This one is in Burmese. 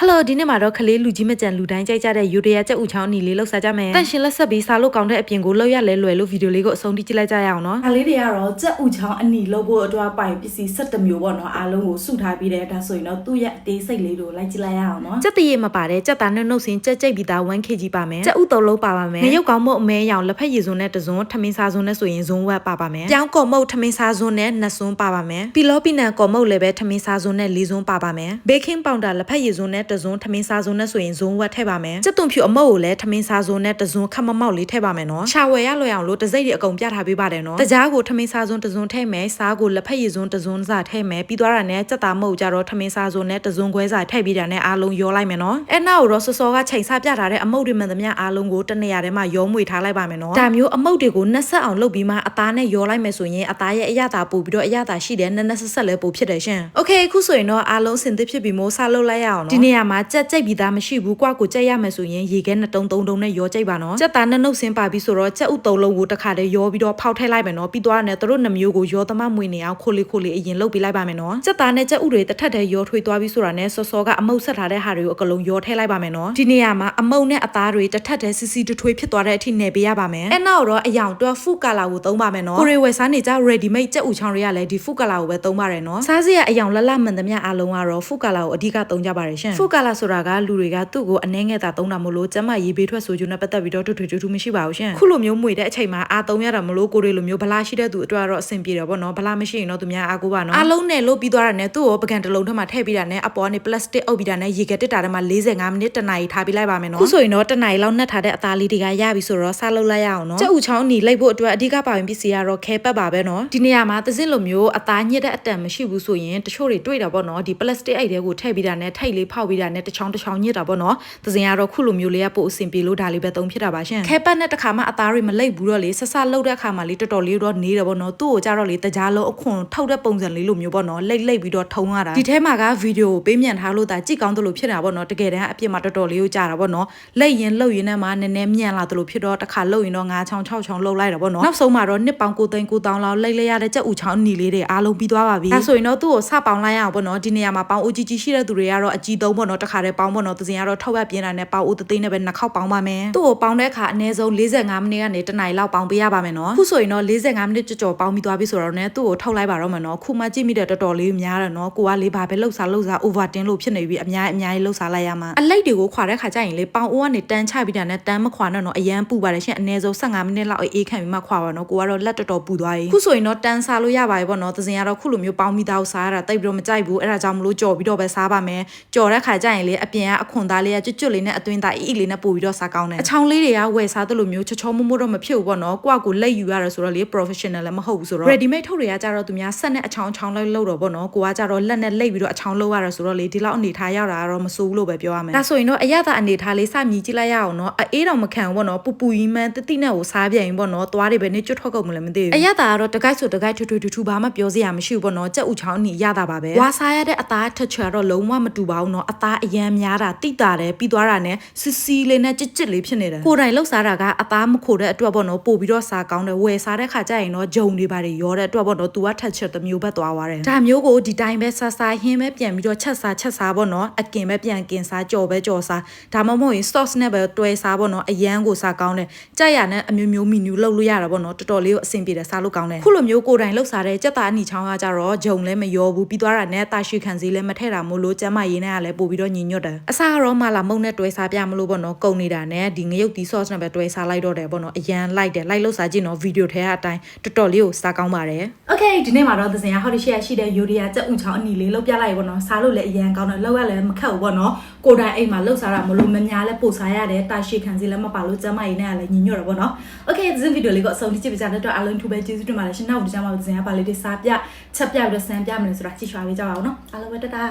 Hello ဒီနေ့မှာတော့ခလေးလူကြီးမကြံလူတိုင်းကြိုက်ကြတဲ့ယူရီးယားကြက်ဥချောင်းအနီလေးလောက်စားကြမယ်။တန့်ရှင်လက်ဆက်ပြီးစားလို့ကောင်းတဲ့အပြင်ကိုလောက်ရလဲလွယ်လို့ဗီဒီယိုလေးကိုအဆုံးထိကြည့်လိုက်ကြရအောင်နော်။ခလေးတွေကတော့ကြက်ဥချောင်းအနီလောက်ဖို့အတွက်ပိုင်ပစ္စည်း17မျိုးပေါ့နော်အားလုံးကိုစုထားပြီးတဲ့ဒါဆိုရင်တော့သူ့ရဲ့အသေးစိတ်လေးကိုလိုက်ကြည့်လိုက်ရအောင်နော်။ကြက်တရေမပါတဲ့ကြက်သားနှုတ်စင်ကြက်ကြိတ်ပြီးသား 1kg ပါမယ်။ကြက်ဥ3လုံးပါပါမယ်။ငရုတ်ကောင်းမုတ်အမဲရောင်လက်ဖက်ရည်စွန်းနဲ့တစွန်းထမင်းစားစွန်းနဲ့ဆိုရင်ဇွန်းဝက်ပါပါမယ်။ပြောင်းကော်မုတ်ထမင်းစားစွန်းနဲ့2စွန်းပါပါမယ်။ပီလောပီနံကော်မုတ်လည်းပဲထမင်းစားစွန်းနဲ့4စွန်းပါပါမယ်။ဘေကင်းပေါင်တာလက်ဖက်ရည်စွန်းနဲ့တစွန်းထမင်းစားစွန်းနဲ့ဆိုရင်ဇွန်းဝက်ထည့်ပါမယ်။ကြက်သွန်ဖြူအမုတ်ကိုလည်းထမင်းစားစွန်းနဲ့တစွန်းခက်မမောက်လေးထည့်ပါမယ်နော်။ရှာဝယ်ရလွယ်အောင်လို့တစိမ့်တွေအကုန်ပြထားပေးပါတယ်နော်။တကြားကိုထမင်းစားစွန်းတစွန်းထည့်မယ်။စားကိုလက်ဖက်ရည်စွန်းတစွန်းစာထည့်မယ်။ပြီးသွားတာနဲ့ကြက်သားမုတ်ကြတော့ထမင်းစားစွန်းနဲ့တစွန်းခွဲစာထည့်ပြီးတာနဲ့အားလုံးရောလိုက်မယ်နော်။အဲ့နောက်တော့စောစောကချိန်ဆပြထားတဲ့အမုတ်တွေမှန်သမျှအားလုံးကိုတနေရာထဲမှာရောမွေထားလိုက်ပါမယ်နော်။ဒါမျိုးအမုတ်တွေကိုနှက်ဆက်အောင်လုပ်ပြီးမှအသားနဲ့ရောလိုက်မယ်ဆိုရင်အသားရဲ့အရသာပို့ပြီးတော့အရသာရှိတဲ့နှက်ဆက်ဆက်လဲပို့ဖြစ်တယ်ရှင်။ Okay အခုဆိုရင်တော့အားလုံးစင်သစ်ဖြစ်ပြီးမိုးစားလုပ်လိုက်ရအောင်နော်။ဒီနေရာမှာကြက်ကြိတ်ပြီးသားမရှိဘူးကွာကိုကြက်ရမယ်ဆိုရင်ရေခဲနဲ့တုံနဲ့ရောကြိတ်ပါနော်။ကြက်သားနဲ့နှုတ်စင်းပါပြီးဆိုတော့ကြက်ဥ3လုံးကိုတစ်ခါတည်းရောပြီးတော့ဖောက်ထည့်လိုက်မယ်နော်။ပြီးသွားတယ်သူတို့2မျိုးကိုရောသမမွေနေအောင်ခိုလေးအရင်လုပ်ပေးလိုက်ပါမယ်နော်။ကြက်သားနဲ့ကြက်ဥတွေတစ်ထက်တည်းရောထွေးသွားပြီးဆိုတာနဲ့စောစောကအမုတ်ဆက်ထားတဲ့ဟာတွေကိုအကလုံးရောထည့်လိုက်ပါမယ်နော်။ဒီနေရာမှာအမုတ်နဲ့အသားတွေတစ်ထက်တည်းစီထွေးဖြစ်သွားတဲ့အထိနယ်ပေးရပါမယ်။အဲ့နောက်တော့အယောင်12 food color ကိုသုံးပါမယ်နော်။ကိုရီဝယ်စားနေကြ ready made ကြက်ဥချောင်းတွေကလည်းဒီ food color ကိုပဲသုံးပါတယ်နော်။စားစရာအယောင်လမှန်သမျှအားလုံးကတော့ food color ကိုအဓိကသုံးကြပါတယ်ရှင်။ food color ဆိုတာကလူတွေကသူ့ကိုအနှဲငယ်သာသုံးတာမို့လို့ကျမရေးဘေးထွက်ဆိုကြနဲ့ပတ်သက်ပြီးတော့ထွေမရှိပါဘူးရှင်ခုလိုမျိုးမွေတဲ့အချိန်မှာအားသုံးရတာမလို့ကိုတွေလိုမျိုးဗလာရှိတဲ့သူအတွက်တော့အဆင်ပြေတယ်ပေါ့နော်ဗလာမရှိရင်တော့သူများအားကိုးပါနော်အားလုံးနဲ့လို့ပြီးသွားတာနဲ့သူ့ကိုပကံတစ်လုံးထက်မှထည့်ပြီးတာနဲ့အပေါ်ကနေပလတ်စတစ်အုပ်ပြီးတာနဲ့ရေကတစ်တာထဲမှာ45မိနစ်တနာရီထားပြီးလိုက်ပါမယ်နော်ခုဆိုရင်တော့တနာရီလောက်နှက်ထားတဲ့အသားလေးတွေကရပြီဆိုတော့စားလုပ်လိုက်ရအောင်နော်ကြက်ဥချောင်းနီလိုက်ဖို့အတွက်အဓိကပါဝင်ပစ္စည်းကတော့ခဲပတ်ပါပဲနော်ဒီနေရာမှာသစင်းလိုမျိုးအသားညစ်တဲ့အတန်မရှိဘူးဆိုရင်တချို့တွေတွေ့တာပေါ့နော်ဒီပလတ်စတစ်အိတ်တွေကိုထည့်ပြီးတာနဲ့ထိတ်လေးဖောက်ပြီးတာနဲ့တစ်ချောင်းညစ်တာပေါ့နော်သစင်းကတော့ခုလိုမျိုးလေးကပို့အဆင်ပြေလို့ဒါလေးပဲသုံးဖြစ်တာပါရှင်ခဲပတ်နဲ့တခါမှအသားတွေမလိမ့်ဘူးတော့လေဆဆလှုပ်တဲ့အခါမှာလေတော်တော်လေးတော့နေတယ်ပေါ့နော်သူ့ကိုကြတော့လေတကြားလုံးအခွန်ထောက်တဲ့ပုံစံလေးလိုမျိုးပေါ့နော်လိမ့်ပြီးတော့ထုံရတာဒီထဲမှာကဗီဒီယိုကိုပေးမြန်ထားလို့ဒါကြည့်ကောင်းသလိုဖြစ်တာပေါ့နော်တကယ်တမ်းအပြစ်မှာတော်တော်လေးကိုကြာတာပေါ့နော်လိမ့်ရင်နဲ့မှနည်းနည်းမြန်လာသလိုဖြစ်တော့တစ်ခါလှုပ်ရင်တော့9ချောင်း6ချောင်းလှုပ်လိုက်တာပေါ့နော်နောက်ဆုံးမှာတော့နှစ်ပေါင်း9သိန်း9,000လောက်လိမ့်ရတဲ့ကြက်ဥချောင်းနီလေးတွေအားလုံးပြီးသွားပါပြီဒါဆိုရင်တော့သူ့ကိုစပေါင်းလိုက်ရအောင်ပေါ့နော်ဒီနေရာမှာပေါင်းအိုကြီးရှိတဲ့သူတွေကတော့အကြီးသုံးပေါ့နော်တစ်ခါတည်းပေါင်းပေါ့နော်သစင်ကတော့ထောက်ရပြင်းတာနဲ့ပေါင်းအိုသိန်းနဲ့ပဲ2ခေါက်ပေါင်းပါမယ်သူ့ကိုပေါင်းတဲ့အခါအနည်းဆုံး45မိနစ်ကနေတနာရီလောက်ပေါင်းပေးရပါမယ်နော်ခုဆိုရင်တော့45မိနစ်ကြော်ပေါင်းပြီးသွားပြီဆိုတော့ねသူ့ကိုထုတ်လိုက်ပါတော့မယ်နော်ခုမှကြည့်မိတဲ့တော်တော်လေးများတယ်နော်ကိုကလေးဘာပဲလှုပ်စား over တင်းလို့ဖြစ်နေပြီအများကြီးလှုပ်စားလိုက်ရမှာအလိုက်တွေကိုခွာတဲ့ခါကျရင်လေပေါင်းအိုးကနေတန်းချပြီးတာနဲ့တန်းမခွာနဲ့နော်အရန်ပူပါတယ်ရှင်အနည်းဆုံး15မိနစ်လောက်အေးခံပြီးမှခွာပါနော်ကိုကတော့လက်တော်ပူသွားပြီခုဆိုရင်တော့တန်းစားလို့ရပါပြီပေါ့နော်သစင်ကတော့ခုလိုမျိုးပေါင်းပြီးသားကိုစားရတာတိတ်ပြီးတော့မကြိုက်ဘူးအဲ့ဒါကြောင့်မလို့ကြော်ပြီးတော့ပဲစားပါမယ်ကြော်တဲ့ခါကျရင်လေအပြင်ကအခွန်သားလေးကကျွတ်လေးနဲ့အတွင်းသားအီလေးနဲ့ပို့ပြီးတော့စားကောင်းတယ်အချောင်းလေးတွေကဝယ်စားသလိုမျိုးချောမို့တော့မဖြစ်ဘူးပေါ့နော်ကိုကလက်ယူရတယ်ဆိုတော့လေ professional လည်းမဟုတ်ဘူးဆိုတော့ ready made ထုတ်တွေကကြတော့သူများဆက်နဲ့အချောင်းလိုက်လို့တော့ပေါ့နော်ကိုကကြတော့လက်နဲ့လိပ်ပြီးတော့အချောင်းလုပ်ရတယ်ဆိုတော့လေဒီလောက်အနေထားရောက်တာကတော့မစိုးဘူးလို့ပဲပြောရမယ်ဒါဆိုရင်တော့အရသာအနေထားလေးစမြည်ကြည့်လိုက်ရအောင်နော်အေးတော့မခံဘူးပေါ့နော်ပူကြီးမှန်းတိနဲ့ကိုစားပြန်ရင်ပေါ့နော်သွားတွေပဲနေကျွတ်ထွက်ကုန်မလဲမသိဘူးအရသာကတော့တကိုက်ဆိုတကိုက်ထူဘာမှပြောစရာမရှိဘူးပေါ့နော်ကြက်ဥချောင်းနီရတာပါပဲဝါစားရတဲ့အသားထချွတ်တော့လုံးဝမတူပါဘူးနော်အသားအရန်များတာတိတာတယ်ပြီးသွားတာနဲ့စီလေးနဲ့ကြစ်လေးဖြစ်နေတယ်ကိုယ်တိုင်လှုပ်စားတာကအသားမခိုတဲ့အတွက်ပေါ့နော်ပို့ပြီးတော့စားကောင်းတယ်ဝယ်စားတဲ့ခါကျရင်တော့ဂျုံတွေပါတယ်ရောတဲ့အတွက်ပေါ့နော်သူကထက်ချက်တစ်မျိုးပဲသွားသွားတယ်ဒါမျိုးကိုဒီတိုင်းပဲစားဟင်းပဲပြန်ပြီးတော့ချက်စားပေါ့နော်အကင်ပဲပြန်ကင်စားကြော်ပဲကြော်စားဒါမှမဟုတ်ရင် sauce နဲ့ပဲတွဲစားပေါ့နော်အရန်ကိုစားကောင်းတယ်ကြက်ရနဲ့အမျိုးမီနူလုပ်လို့ရတာပေါ့နော်တော်တော်လေးကိုအဆင်ပြေတယ်စားလို့ကောင်းတယ်ခုလိုမျိုးကိုယ်တိုင်လှုပ်စားတဲ့ကြက်သားအနီချောင်းကကြတော့ဂျုံလည်းမရောဘူးပြီးသွားတာနဲ့တာရှိခံစည်းလည်းမထည့်တာမို့လို့ကျမရင်းနဲ့ကလည်းပို့ပြီးတော့ညင်ညွတ်တယ်အစားကတော့မှလာမုံနဲ့တွဲစားပြမလို့ပေါ့နော်ကုန်နေတာနဲ့ဒီငရုတ်သီး sauce နဲ့ပဲတွဲစားလိုက်တော့တယ်ပေါ့နော်အရန်လိုက်လှုပ်စားကြည့်နော်ဗီဒီယိုထဲကအတိုင်းတော်တော်လေးကိုစားကောင်းပါတယ် Okay ဒီနေ့မှာတော့သစင်ကဟောဒီရှိတဲ့ယူရီးယားကြက်ဥချောင်းအနီလေးလောက်ပြလိုက်ပေါ့နော်စားလို့လည်းအရန်ကောင်းတယ်လောက်ရလည်းမခက်ဘူးပေါ့နော်ကိုယ်တိုင်အိမ်မှာလှုပ်စားတာမလို့မများလဲပို့စားရတယ်တာရှိခံစီလည်းမပါလို့ကျမရင်းနဲ့ကလည်းညင်ညွတ်တယ်ပေါ့နော် Okay ဒီဗီဒီယိုလေးကိုအဆုံးထိကြည့်ပြကြတဲ့အတွက်အားလုံးထူပဲကျေးဇူးတင်ပါတယ်ရှင်နောက်ဒီကျမတို့သစင်ကပါလေးတွေစားပြချက်ပြပြီးတော့စမ်းပြမယ်ဆိုတာကြည့်ရှုအားပေးကြပါဦးနော်အားလုံးပဲတတာ